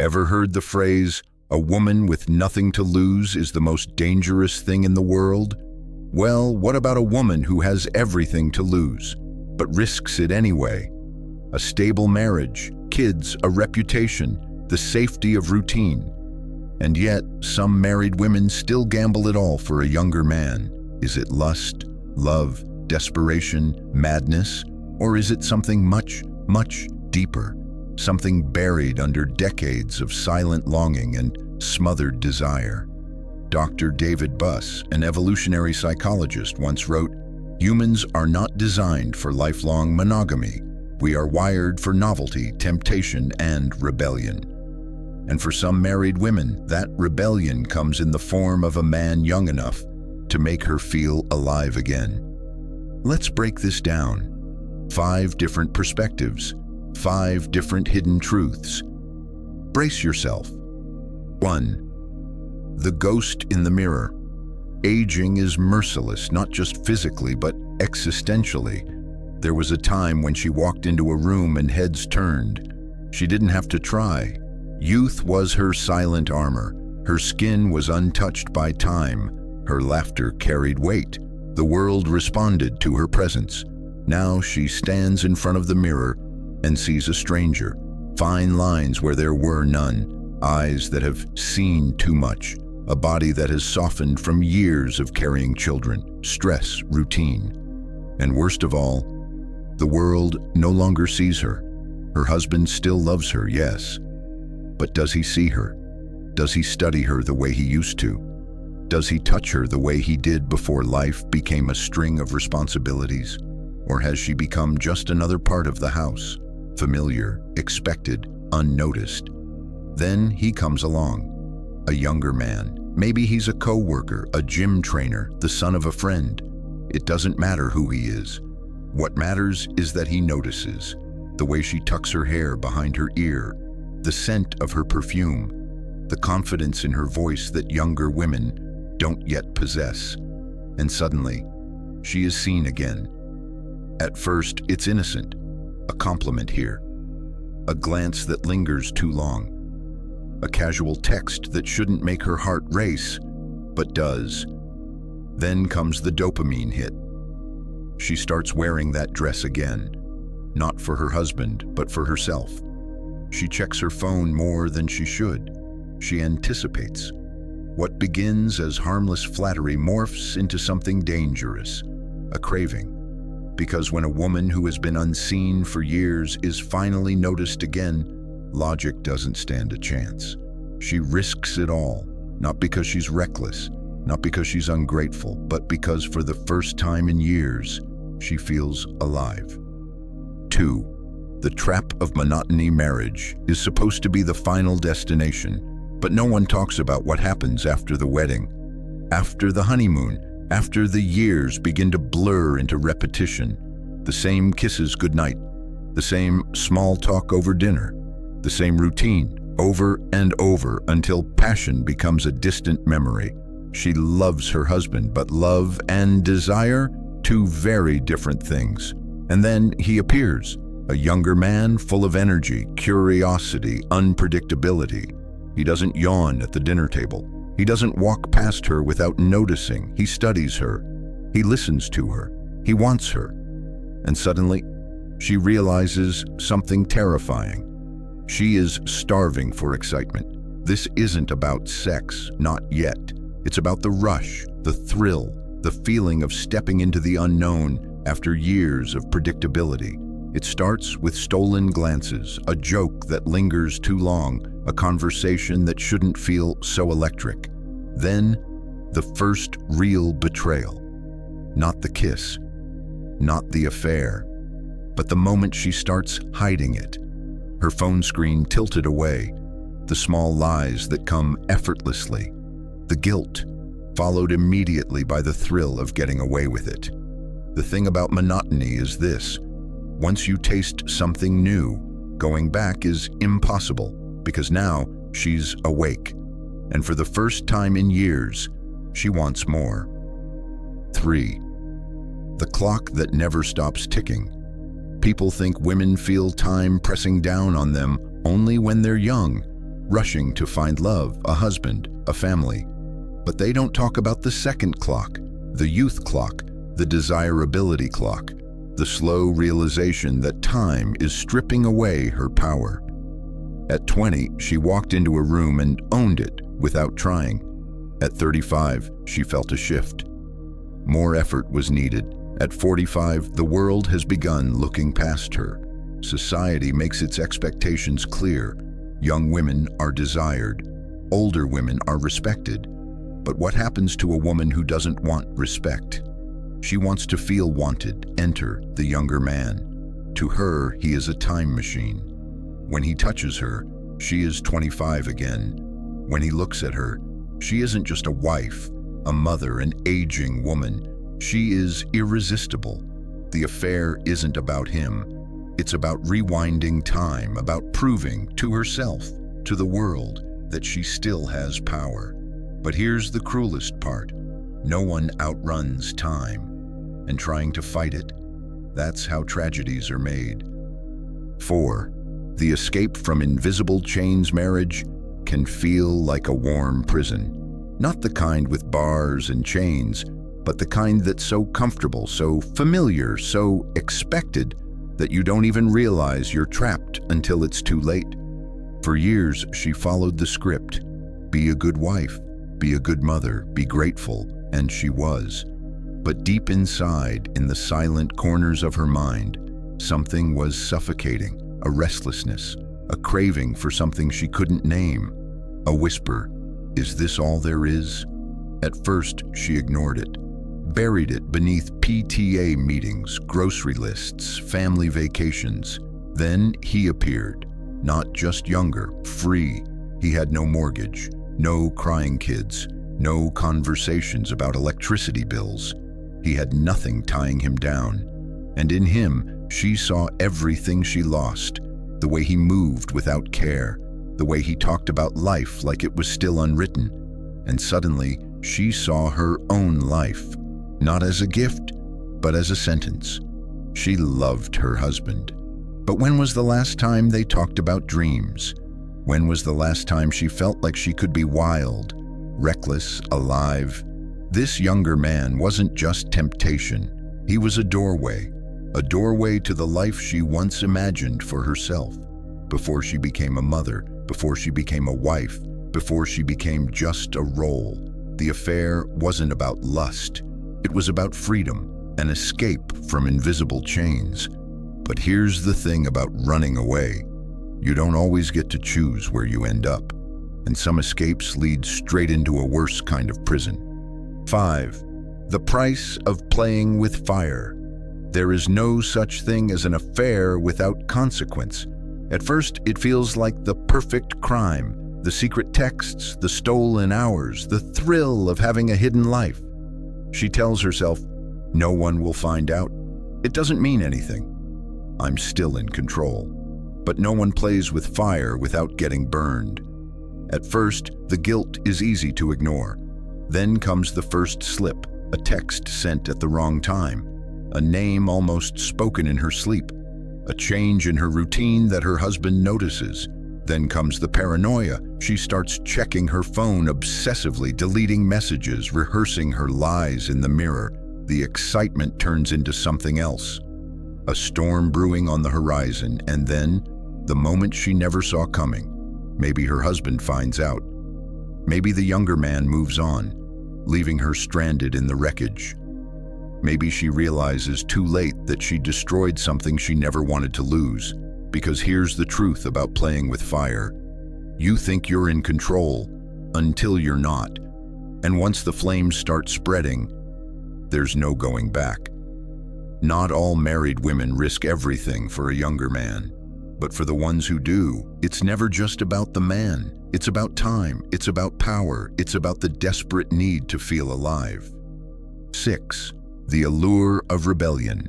Ever heard the phrase, "A woman with nothing to lose is the most dangerous thing in the world"? Well, what about a woman who has everything to lose, but risks it anyway? A stable marriage, kids, a reputation, the safety of routine. And yet, some married women still gamble it all for a younger man. Is it lust, love, desperation, madness? Or is it something much, much deeper? Something buried under decades of silent longing and smothered desire? Dr. David Buss, an evolutionary psychologist, once wrote, "Humans are not designed for lifelong monogamy. We are wired for novelty, temptation, and rebellion." And for some married women, that rebellion comes in the form of a man young enough to make her feel alive again. Let's break this down. 5 different perspectives, 5 different hidden truths. Brace yourself. 1. The ghost in the mirror. Aging is merciless, not just physically, but existentially. There was a time when she walked into a room and heads turned. She didn't have to try. Youth was her silent armor. Her skin was untouched by time. Her laughter carried weight. The world responded to her presence. Now she stands in front of the mirror and sees a stranger. Fine lines where there were none. Eyes that have seen too much. A body that has softened from years of carrying children, stress, routine. And worst of all, the world no longer sees her. Her husband still loves her, yes. But does he see her? Does he study her the way he used to? Does he touch her the way he did before life became a string of responsibilities? Or has she become just another part of the house, familiar, expected, unnoticed? Then he comes along, a younger man. Maybe he's a co-worker, a gym trainer, the son of a friend. It doesn't matter who he is. What matters is that he notices the way she tucks her hair behind her ear, the scent of her perfume, the confidence in her voice that younger women don't yet possess. And suddenly, she is seen again. At first, it's innocent, a compliment here, a glance that lingers too long, a casual text that shouldn't make her heart race, but does. Then comes the dopamine hit. She starts wearing that dress again, not for her husband, but for herself. She checks her phone more than she should. She anticipates. What begins as harmless flattery morphs into something dangerous, a craving. Because when a woman who has been unseen for years is finally noticed again, logic doesn't stand a chance. She risks it all, not because she's reckless, not because she's ungrateful, but because for the first time in years, she feels alive. 2. The trap of monotony. Marriage is supposed to be the final destination, but no one talks about what happens after the wedding, after the honeymoon, after the years begin to blur into repetition. The same kisses goodnight, the same small talk over dinner, the same routine over and over until passion becomes a distant memory. She loves her husband, but love and desire, 2 very different things. And then he appears, a younger man full of energy, curiosity, unpredictability. He doesn't yawn at the dinner table. He doesn't walk past her without noticing. He studies her. He listens to her. He wants her. And suddenly, she realizes something terrifying. She is starving for excitement. This isn't about sex, not yet. It's about the rush, the thrill, the feeling of stepping into the unknown after years of predictability. It starts with stolen glances, a joke that lingers too long, a conversation that shouldn't feel so electric. Then, the first real betrayal. Not the kiss, not the affair, but the moment she starts hiding it. Her phone screen tilted away, the small lies that come effortlessly, the guilt, followed immediately by the thrill of getting away with it. The thing about monotony is this: once you taste something new, going back is impossible, because now she's awake. And for the first time in years, she wants more. 3. The clock that never stops ticking. People think women feel time pressing down on them only when they're young. rushing to find love, a husband, a family. But they don't talk about the second clock, the youth clock, the desirability clock, the slow realization that time is stripping away her power. At 20, she walked into a room and owned it without trying. At 35, she felt a shift. More effort was needed. At 45, the world has begun looking past her. Society makes its expectations clear. Young women are desired. Older women are respected. But what happens to a woman who doesn't want respect? She wants to feel wanted. Enter the younger man. To her, he is a time machine. When he touches her, she is 25 again. When he looks at her, she isn't just a wife, a mother, an aging woman. She is irresistible. The affair isn't about him. It's about rewinding time, about proving to herself, to the world, that she still has power. But here's the cruelest part. No one outruns time, and trying to fight it, that's how tragedies are made. 4. The escape from invisible chains marriage can feel like a warm prison. Not the kind with bars and chains, but the kind that's so comfortable, so familiar, so expected, that you don't even realize you're trapped until it's too late. For years, she followed the script. Be a good wife, be a good mother, be grateful, and she was. But deep inside, in the silent corners of her mind, something was suffocating, a restlessness, a craving for something she couldn't name, a whisper, "Is this all there is?" At first, she ignored it, buried it beneath PTA meetings, grocery lists, family vacations. Then he appeared, not just younger, free. He had no mortgage, no crying kids, no conversations about electricity bills. He had nothing tying him down. And in him, she saw everything she lost, the way he moved without care, the way he talked about life like it was still unwritten. And suddenly, she saw her own life, not as a gift, but as a sentence. She loved her husband. But when was the last time they talked about dreams? When was the last time she felt like she could be wild, reckless, alive? This younger man wasn't just temptation. He was a doorway to the life she once imagined for herself, before she became a mother, before she became a wife, before she became just a role. The affair wasn't about lust. It was about freedom, an escape from invisible chains. But here's the thing about running away. You don't always get to choose where you end up, and some escapes lead straight into a worse kind of prison. 5. The price of playing with fire. There is no such thing as an affair without consequence. At first, it feels like the perfect crime, the secret texts, the stolen hours, the thrill of having a hidden life. She tells herself, no one will find out. It doesn't mean anything. I'm still in control. But no one plays with fire without getting burned. At first, the guilt is easy to ignore. Then comes the first slip, a text sent at the wrong time, a name almost spoken in her sleep, a change in her routine that her husband notices. Then comes the paranoia. She starts checking her phone obsessively, deleting messages, rehearsing her lies in the mirror. The excitement turns into something else. A storm brewing on the horizon, and then, the moment she never saw coming, maybe her husband finds out. Maybe the younger man moves on, leaving her stranded in the wreckage. Maybe she realizes too late that she destroyed something she never wanted to lose. Because here's the truth about playing with fire. You think you're in control until you're not. And once the flames start spreading, there's no going back. Not all married women risk everything for a younger man. But for the ones who do, it's never just about the man. It's about time, it's about power, it's about the desperate need to feel alive. 6. The allure of rebellion.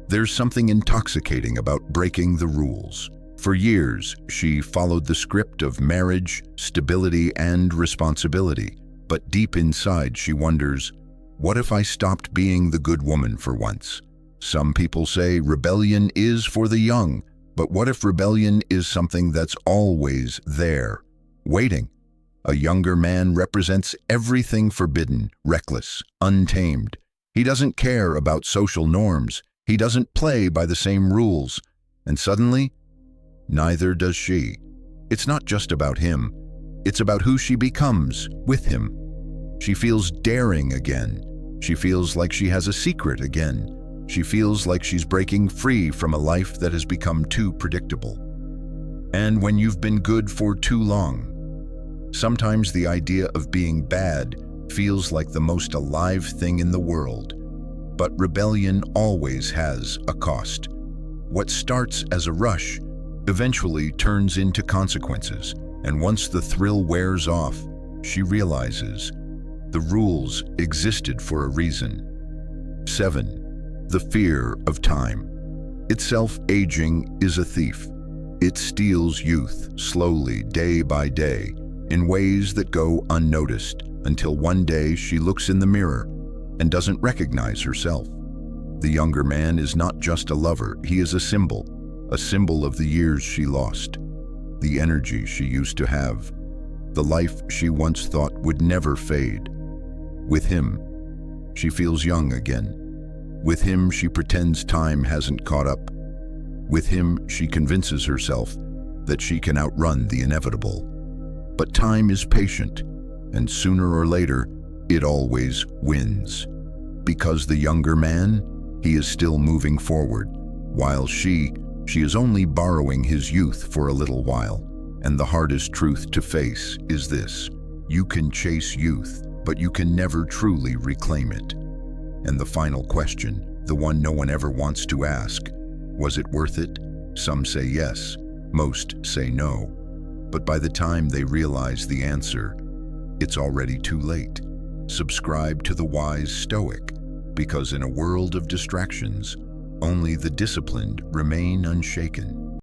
There's something intoxicating about breaking the rules. For years, she followed the script of marriage, stability, and responsibility. But deep inside, she wonders, what if I stopped being the good woman for once? Some people say rebellion is for the young, but what if rebellion is something that's always there? Waiting. A younger man represents everything forbidden, reckless, untamed. He doesn't care about social norms. He doesn't play by the same rules. And suddenly, neither does she. It's not just about him. It's about who she becomes with him. She feels daring again. She feels like she has a secret again. She feels like she's breaking free from a life that has become too predictable. And when you've been good for too long, sometimes the idea of being bad feels like the most alive thing in the world. But rebellion always has a cost. What starts as a rush eventually turns into consequences, and once the thrill wears off, she realizes the rules existed for a reason. 7. The fear of time. Itself, aging is a thief. It steals youth slowly, day by day, in ways that go unnoticed, until one day she looks in the mirror and doesn't recognize herself. The younger man is not just a lover, he is a symbol of the years she lost, the energy she used to have, the life she once thought would never fade. With him, she feels young again. With him, she pretends time hasn't caught up. With him, she convinces herself that she can outrun the inevitable. But time is patient, and sooner or later, it always wins. Because the younger man, he is still moving forward, while she is only borrowing his youth for a little while. And the hardest truth to face is this: you can chase youth, but you can never truly reclaim it. And the final question, the one no one ever wants to ask: was it worth it? Some say yes, most say no. But by the time they realize the answer, it's already too late. Subscribe to the wise Stoic, because in a world of distractions, only the disciplined remain unshaken.